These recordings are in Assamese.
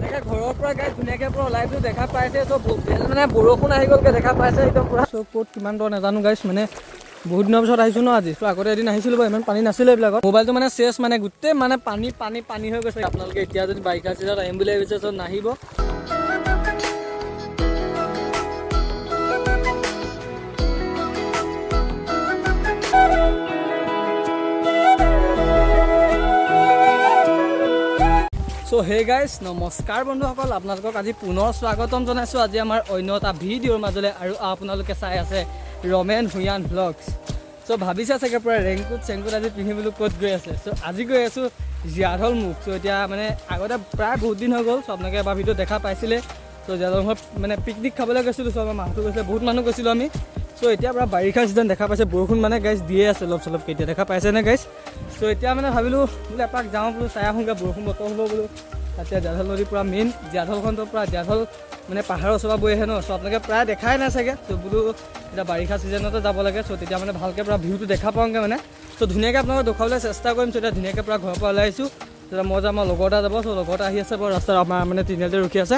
এনেকৈ ঘৰৰ পৰা গাই ধুনীয়াকৈ পৰা লাইভটো দেখা পাইছে। চ' মানে বৰষুণ আহি গ'লকৈ দেখা পাইছে একদম পুৰা। চ' ক'ত কিমান দৰ নাজানো গাইছ, মানে বহুত দিনৰ পিছত আহিছোঁ ন আজি। চ' আগতে এদিন আহিছিলোঁ বাৰু, ইমান পানী নাছিলে এইবিলাকত। মোবাইলটো মানে চেছ মানে গোটেই মানে পানী হৈ গৈছে। আপোনালোকে এতিয়া যদি বাৰিষা চিজনত আহিম বুলি ভাবিছে চ' নাহিব। চ' হে গাইজ, নমস্কাৰ বন্ধুসকল, আপোনালোকক আজি পুনৰ স্বাগতম জনাইছোঁ আজি আমাৰ অন্য এটা ভিডিঅ'ৰ মাজলৈ। আৰু আপোনালোকে চাই আছে ৰমেন ভূঞান ভ্লগছ। চ' ভাবিছে চাগে পুৰা ৰেংকুট আজি পিন্ধিবলৈ ক'ত গৈ আছে। চ' আজি গৈ আছোঁ জীয়াঢল মুখ। চ' এতিয়া মানে আগতে প্ৰায় বহুত দিন হৈ গ'ল। চ' আপোনালোকে এবাৰ ভিডিঅ' দেখা পাইছিলে। চ' জীয়াঢল মুখত মানে পিকনিক খাবলৈ গৈছিলোঁ। চ' আমাৰ মানুহটো গৈছিলে, বহুত মানুহ গৈছিলোঁ আমি। চ' এতিয়া পৰা বাৰিষা চিজন দেখা পাইছে, বৰষুণ মানে গাইজ দিয়ে আছে অলপ চলপ। কেতিয়া দেখা পাইছেনে গাইজ। চ' এতিয়া মানে ভাবিলোঁ বোলে এপাক যাওঁ বোলো, চাই আহোঁগৈ, বৰষুণ বতৰ হ'ব বোলো। তাতে জীয়াঢল নদী পূৰা মেইন, জীয়াঢলখনটো পূৰা জীয়াঢল মানে পাহাৰৰ ওচৰৰ বৈ আহে ন। চ' আপোনালোকে প্ৰায় দেখাই নাই চাগে। চ' বোলো এতিয়া বাৰিষা ছিজনতে যাব লাগে। চ' তেতিয়া মানে ভালকৈ পূৰা ভিউটো দেখা পাওঁগৈ মানে। চ' ধুনীয়াকৈ আপোনালোকক দেখুৱাবলৈ চেষ্টা কৰিম। চ' এতিয়া ধুনীয়াকৈ পূৰা ঘৰৰ পৰা ওলাই আহিছোঁ। তেতিয়া মই যাম, আমাৰ লগৰ এটা যাব। চ' লগৰ এটা আহি আছে বাৰু ৰাস্তাত, আমাৰ মানে তিনিআলিতে ৰখি আছে।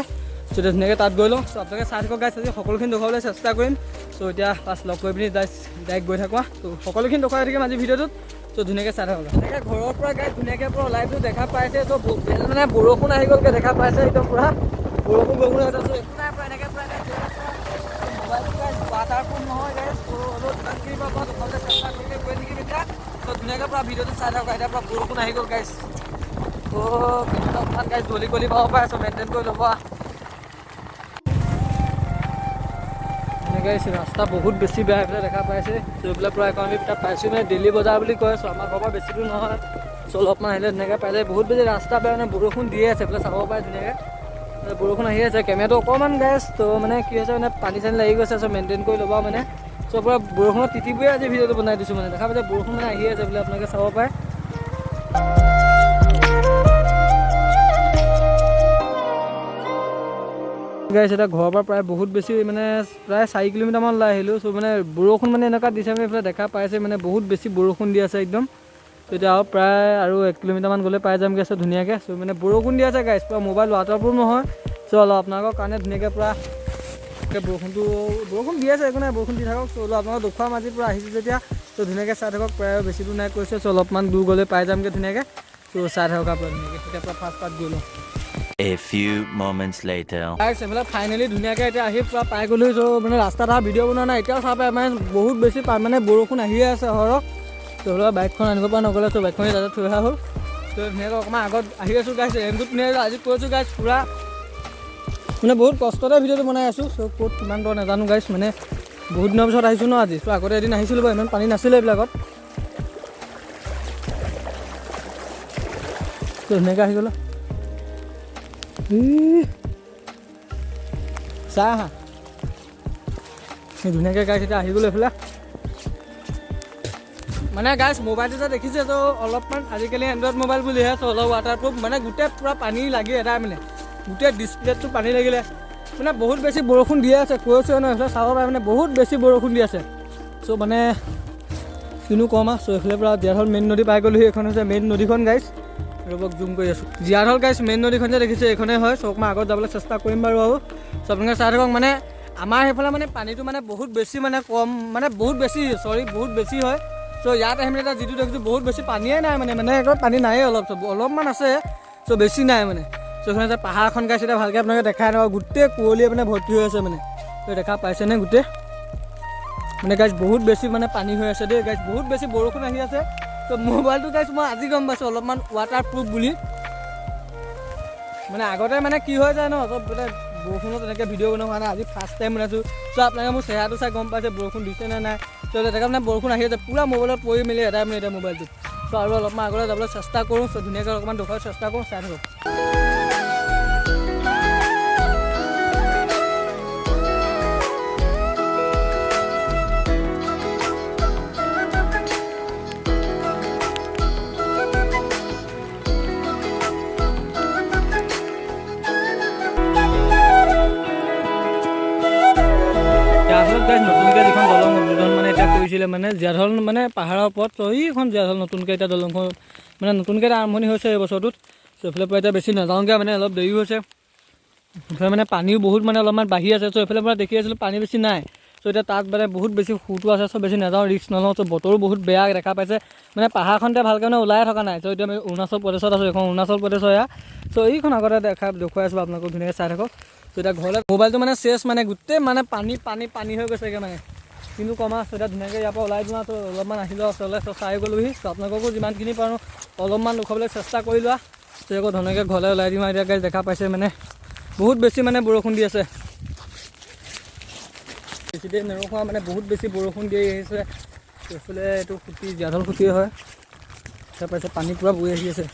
চ' এতিয়া ধুনীয়াকৈ তাত গৈ লওঁ। চ' আপোনালোকে চাই থাকক গাইছ, আজি সকলোখিনি দেখুৱাবলৈ চেষ্টা কৰিম। চ' এতিয়া ফাৰ্ষ্ট লগ কৰি পিনি ডাইৰেক্ট গৈ থাকোঁ। ত' সকলোখিনি দেখুৱাই থাকিম আজি ভিডিঅ'টোত। চ' ধুনীয়াকৈ চাই থাকক। এনেকৈ ঘৰৰ পৰা গাই ধুনীয়াকৈ পৰা লাইভটো দেখা পাইছে। চ' মানে বৰষুণ আহি গ'লকৈ দেখা পাইছে একদম পূৰা বৰষুণ হৈ আছে। চ' একো নাই পৰা এনেকৈ মোবাইলটো গাইছ ৱাটাৰপ্ৰুফ নহয় গাইছ। চ' অলপ যিমানখিনি পৰা মই দেখুৱাবলৈ চেষ্টা কৰি থাকিম এতিয়া। চ' ধুনীয়াকৈ পৰা ভিডিঅ'টো চাই থাকক। এতিয়া পৰা বৰষুণ আহি গ'ল গাইছ। ত' অকণমান গাইছ গলি পাব পাৰে। চ' মেইনটেইন কৰি ল'ব। গাইছ ৰাস্তা বহুত বেছি বেয়া এইফালে দেখা পাইছে। চ' এইফালে পৰা এখন আমি তাত পাইছোঁ মানে দিল্লী বজাৰ বুলি কয়। চ' আমাৰ ঘৰৰ পৰা বেছি দূৰ নহয়। চ' অলপমান আহিলে ধুনীয়াকৈ পাই যায়। বহুত বেছি ৰাস্তা বেয়া মানে বৰষুণ দিয়ে আছে। এইফালে চাব পাৰে ধুনীয়াকৈ বৰষুণ আহি আছে। কেমেৰাটো অকণমান গাইছ ত' মানে কি হৈছে মানে পানী চানী লাগি গৈছে। চ' মেইনটেইন কৰি ল'বা মানে। চ' পৰা বৰষুণত তিতিবুয়ে আজি ভিডিঅ'টো বনাই দিছোঁ মানে। দেখা পাইছে বৰষুণ মানে আহি আছে বোলে, আপোনালোকে চাব পাৰে। গাইছ এতিয়া ঘৰৰ পৰা প্ৰায় বহুত বেছি মানে প্ৰায় 4 কিলোমিটাৰমান ওলাই আহিলোঁ। চ' মানে বৰষুণ মানে এনেকুৱা দিছে আমি এইফালে দেখা পাইছে মানে বহুত বেছি বৰষুণ দি আছে একদম। চ' এতিয়া প্ৰায় আৰু 1 কিলোমিটাৰমান গ'লে পাই যামগৈ। চ' ধুনীয়াকৈ চ' মানে বৰষুণ দি আছে গাইছ, পূৰা মোবাইল ৱাটাৰপ্ৰুফ নহয়। চ' অলপ আপোনালোকৰ কাৰণে ধুনীয়াকৈ পূৰা বৰষুণ দি আছে, একো নাই বৰষুণ দি থাকক। চ' অলপ আপোনালোকক দেখুৱাম আজি পূৰা আহিছোঁ যেতিয়া। চ' ধুনীয়াকৈ চাই থাকক, প্ৰায় বেছি দূৰ নাই কৈছে। চ' অলপমান দূৰ গ'লে পাই যামগৈ ধুনীয়াকৈ। চ' চাই থাকক আপোনাৰ ধুনীয়াকৈ। এতিয়া পূৰা ফাৰ্ষ্ট পাৰ্ট গৈ লওঁ। A few moments later. এইফালে ফাইনেলি ধুনীয়াকৈ এতিয়া আহি পূৰা পাই গ'লোঁ। চ' মানে ৰাস্তাত অহা ভিডিঅ' বনোৱা নাই, এতিয়াও চাব পাৰে মানে বহুত বেছি মানে বৰষুণ আহিয়ে আছে সৰহ। ত' হ'লেও বাইকখন আনিব পৰা নগ'লে। চ' বাইকখনেই তাতে থৈ অহা হ'ল। ত' ধুনীয়াকৈ অকণমান আগত আহি আছোঁ গাইছ। ৰেইনকোট পিন্ধি আজি কৈছোঁ গাইছ, পূৰা মানে বহুত কষ্টতে ভিডিঅ'টো বনাই আছোঁ। চ' ক'ত কিমান দৰ নাজানো গাইছ, মানে বহুত দিনৰ পিছত আহিছোঁ ন আজি। চ' আগতে এদিন আহিছিলোঁ বাৰু, ইমান পানী নাছিলে এইবিলাকত। চ' ধুনীয়াকৈ আহি গ'লোঁ। চাই আহা ধুনীয়াকৈ গাইছ এতিয়া আহি গ'লোঁ এইফালে। মানে গাইছ মোবাইলটো যে দেখিছে ত' অলপমান আজিকালি এণ্ড্ৰইড মোবাইল বুলিহে। চ' অলপ ৱাটাৰপ্ৰুফ মানে গোটেই পূৰা পানী লাগি এটাই মানে গোটেই ডিছপ্লেটো পানী লাগিলে মানে বহুত বেছি বৰষুণ দিয়ে আছে। কৈছোঁ ন এইফালে চাব পাৰে মানে বহুত বেছি বৰষুণ দি আছে। চ' মানে কিনো কম আৰু। চ' এইফালে পৰা জীয়াঢল মেইন নদী পাই গ'লোহি। এইখন হৈছে মেইন নদীখন গাইছ। ৰ'বক জুম কৰি আছোঁ। জীয়াঢল গাইছ মেইন নদীখন যে দেখিছে এইখনেই হয়। চ' মই আগত যাবলৈ চেষ্টা কৰিম বাৰু। আৰু চ' আপোনালোকে চাই থাকক। মানে আমাৰ সেইফালে মানে পানীটো মানে বহুত বেছি মানে কম মানে বহুত বেছি হয়। চ' ইয়াত আহিলে এতিয়া যিটো দেখিছোঁ বহুত বেছি পানীয়ে নাই মানে একদম পানী নায়েই, অলপমান আছে। চ' বেছি নাই মানে। চ' এইখন যে পাহাৰখন গাইছ এতিয়া ভালকৈ আপোনালোকে দেখাই নাপাব, গোটেই কুঁৱলীয়ে মানে ভৰ্তি হৈ আছে মানে। ত' দেখা পাইছেনে গোটেই মানে গাইছ বহুত বেছি মানে পানী হৈ আছে দেই গাইছ, বহুত বেছি বৰষুণ আহি আছে। ত' মোবাইলটো গাইছ মই আজি গম পাইছোঁ অলপমান ৱাটাৰপ্ৰুফ বুলি। মানে আগতে মানে কি হৈ যায় ন, চব মানে বৰষুণত তেনেকৈ ভিডিঅ' বনোৱা হোৱা নাই, আজি ফাৰ্ষ্ট টাইম বনাইছোঁ। চ' আপোনালোকে মোৰ চেহেৰাটো চাই গম পাইছে বৰষুণ দিছে নে নাই। চ' তেনেকৈ মানে বৰষুণ আহি আছে পূৰা মোবাইলত পৰি মেলি এটাই মানে এতিয়া মোবাইলটো। চ' আৰু অলপমান আগলৈ যাবলৈ চেষ্টা কৰোঁ। চ' ধুনীয়াকৈ অকণমান দেখুৱাবলৈ চেষ্টা কৰোঁ, চাই থাকক। নতুনকৈ যিখন দলং উদ্বোধন মানে এতিয়া কৰিছিলে মানে জীয়াঢল মানে পাহাৰৰ ওপৰত। চ' এইখন জীয়াঢল নতুনকৈ এতিয়া দলংখন মানে নতুনকৈ এটা আৰম্ভণি হৈছে এই বছৰটোত। চ' এইফালে পৰা এতিয়া বেছি নাযাওঁগৈ মানে অলপ দেৰি হৈছে। এইফালে মানে পানীও বহুত মানে অলপমান বাঢ়ি আছে। চ' এইফালে পৰা দেখি আছিলোঁ পানী বেছি নাই। চ' এতিয়া তাত মানে বহুত বেছি সুতো আছে। চ' বেছি নাযাওঁ, ৰিস্ক নলওঁ। চ' বতৰো বহুত বেয়া দেখা পাইছে, মানে পাহাৰখনতে ভালকৈ মানে ওলাই থকা নাই। চ' এতিয়া আমি অৰুণাচল প্ৰদেশত আছোঁ, এইখন অৰুণাচল প্ৰদেশৰ এয়া। চ' এইখন আগতে দেখুৱাই আছোঁ আপোনালোকক, ধুনীয়াকৈ চাই থাকক। চ' এতিয়া ঘৰলৈ মোবাইলটো মানে চেছ মানে গোটেই মানে পানী হৈ গৈছেগৈ মানে, কিন্তু কমা। চ' এতিয়া ধুনীয়াকৈ ইয়াৰ পৰা ওলাই যোৱা। ত' অলপমান আহিলোঁ ওচৰলৈ। চ' চাই গ'লোহি। চ' আপোনালোককো যিমানখিনি পাৰোঁ অলপমান দেখুৱাবলৈ চেষ্টা কৰি লোৱা। চ' আকৌ ধুনীয়াকৈ ঘৰলৈ ওলাই দিওঁ। এতিয়া গাইজ দেখা পাইছে মানে বহুত বেছি মানে বৰষুণ দি আছে। বেছি দেৰি নৰখোৱা মানে বহুত বেছি বৰষুণ দি আহিছে। এইফালে এইটো খুঁটি জীয়াঢল খুঁটিয়ে হয়। তাৰ পাছত পানী পূৰা বৈ আহি আছে।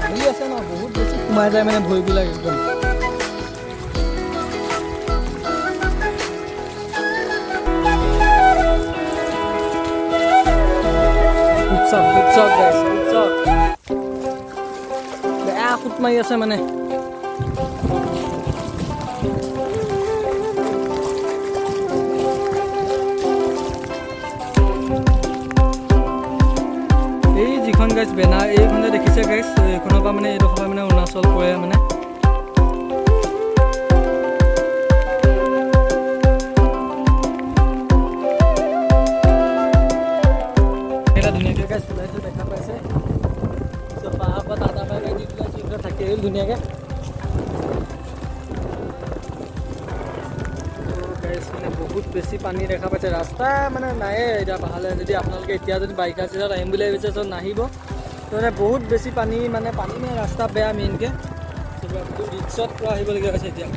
পানী আছে ন, বহুত বেছি সোমাই যায় মানে ভৰিবিলাক একদম। বেয়া সুত মাৰি আছে মানে। এই যিখন গাইজ বেনাৰ, এইখনে দেখিছে গাইজ, এইখনৰ পৰা মানে এইডোখৰ মানে অৰুণাচল পৰে মানে। ধুনীয়াকৈ গাইজ চলাইছোঁ, দেখা পাইছে। চ' পাহাৰ পৰা টাটা পাই দি দিলে থাকি আহিল ধুনীয়াকৈ। মানে বহুত বেছি পানী দেখা পাইছে, ৰাস্তা মানে নায়ে এতিয়া পাহাৰলৈ। যদি আপোনালোকে এতিয়া যদি বাৰিষা চিজনত আহিম বুলি ভাবিছে চ' নাহিব। ত' মানে বহুত বেছি পানী মানে ৰাস্তা বেয়া মেইনকৈ। ৰিক্সত পূৰা আহিবলগীয়া হৈছে এতিয়া।